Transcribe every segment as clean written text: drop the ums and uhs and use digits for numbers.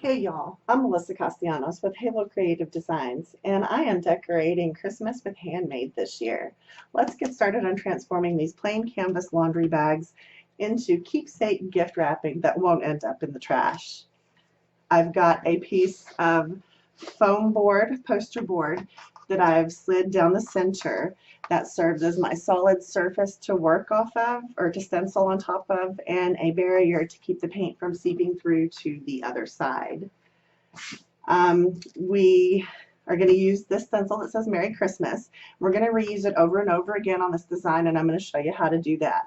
Hey y'all, I'm Melissa Castellanos with Halo Creative Designs, and I am decorating Christmas with Handmade this year. Let's get started on transforming these plain canvas laundry bags into keepsake gift wrapping that won't end up in the trash. I've got a piece of foam board, poster board, that I've slid down the center that serves as my solid surface to work off of or to stencil on top of, and a barrier to keep the paint from seeping through to the other side. We are going to use this stencil that says Merry Christmas. We're going to reuse it over and over again on this design, and I'm going to show you how to do that.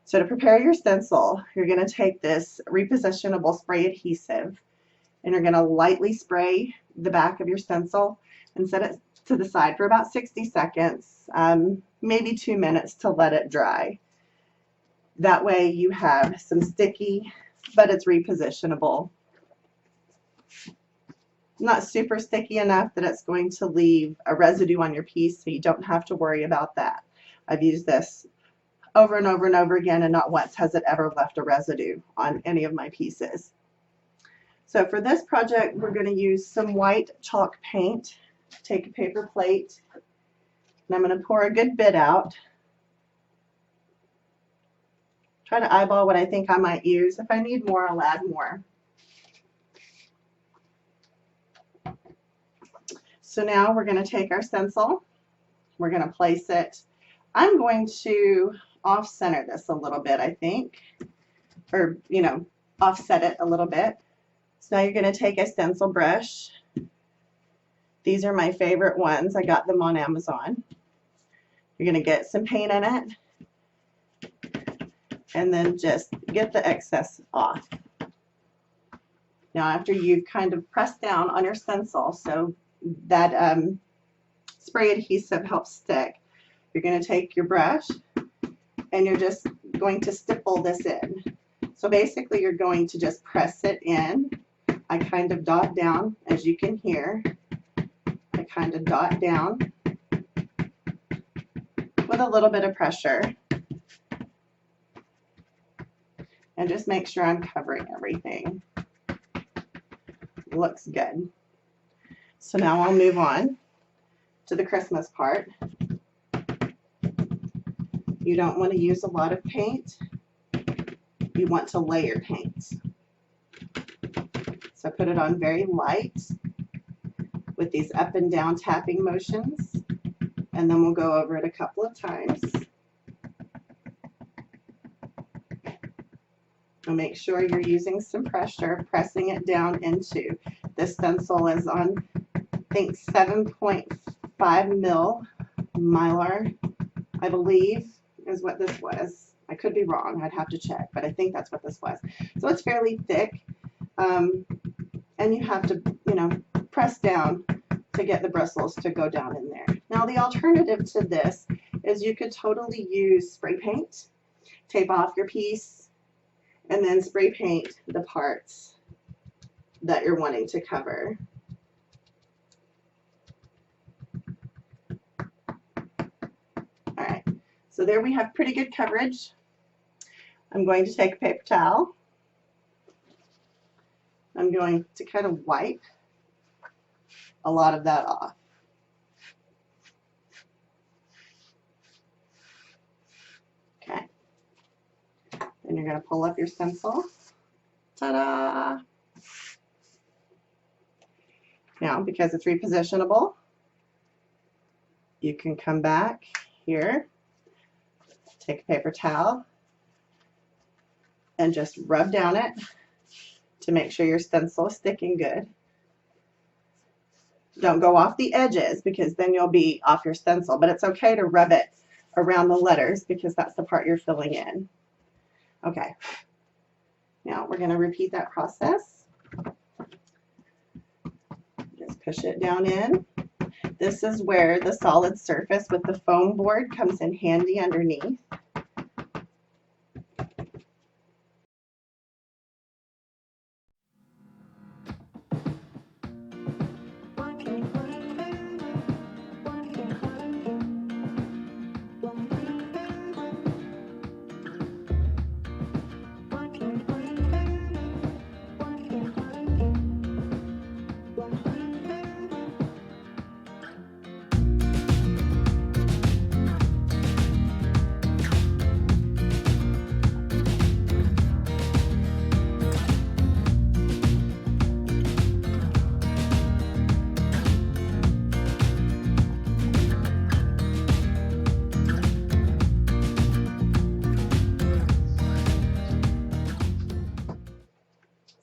So to prepare your stencil, you're going to take this repositionable spray adhesive, and you're going to lightly spray the back of your stencil and set it to the side for about 60 seconds, maybe 2 minutes to let it dry. That way you have some sticky, but it's repositionable. Not super sticky enough that it's going to leave a residue on your piece, so you don't have to worry about that. I've used this over and over and over again, and not once has it ever left a residue on any of my pieces. So for this project, we're going to use some white chalk paint. Take a paper plate, and I'm going to pour a good bit out. Try to eyeball what I think I might use. If I need more, I'll add more. So now we're going to take our stencil. We're going to place it. I'm going to off-center this a little bit, I think, or, offset it a little bit. So now you're going to take a stencil brush. These are my favorite ones. I got them on Amazon. You're going to get some paint in it, and then just get the excess off. Now after you've kind of pressed down on your stencil so that spray adhesive helps stick, you're going to take your brush and you're just going to stipple this in. So basically you're going to just press it in. I kind of dot down, as you can hear. I kind of dot down with a little bit of pressure, and just make sure I'm covering everything. Looks good. So now I'll move on to the Christmas part. You don't want to use a lot of paint. You want to layer paint. So put it on very light with these up and down tapping motions, and then we'll go over it a couple of times. And make sure you're using some pressure, pressing it down into. This stencil is on, I think, 7.5 mil Mylar, I believe, is what this was. I could be wrong. I'd have to check, but I think that's what this was. So it's fairly thick, and you have to, press down to get the bristles to go down in there. Now the alternative to this is you could totally use spray paint, tape off your piece, and then spray paint the parts that you're wanting to cover. All right, so there we have pretty good coverage. I'm going to take a paper towel. I'm going to kind of wipe a lot of that off. Okay. Then you're going to pull up your stencil. Ta-da! Now, because it's repositionable, you can come back here, take a paper towel, and just rub down it to make sure your stencil is sticking good. Don't go off the edges, because then you'll be off your stencil, but it's okay to rub it around the letters because that's the part you're filling in. Okay, now we're going to repeat that process. Just push it down in. This is where the solid surface with the foam board comes in handy underneath.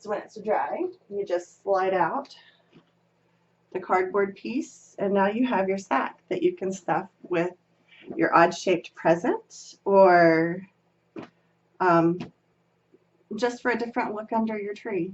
So when it's dry, you just slide out the cardboard piece, and now you have your sack that you can stuff with your odd-shaped present, or just for a different look under your tree.